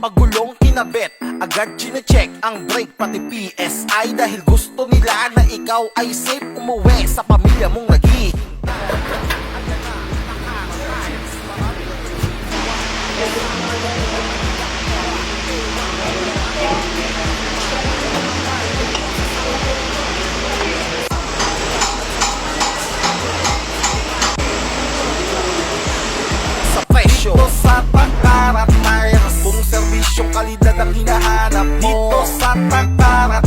pagulong kinabit, agad chinecheck ang brake pati PSI. Dahil gusto nila na ikaw ay safe umuwi sa pamilya mong naghihintay. Sa presyo, dito sa Takarat Tires, kung serbisyong kalidad ang hinahanap mo, dito sa Takarat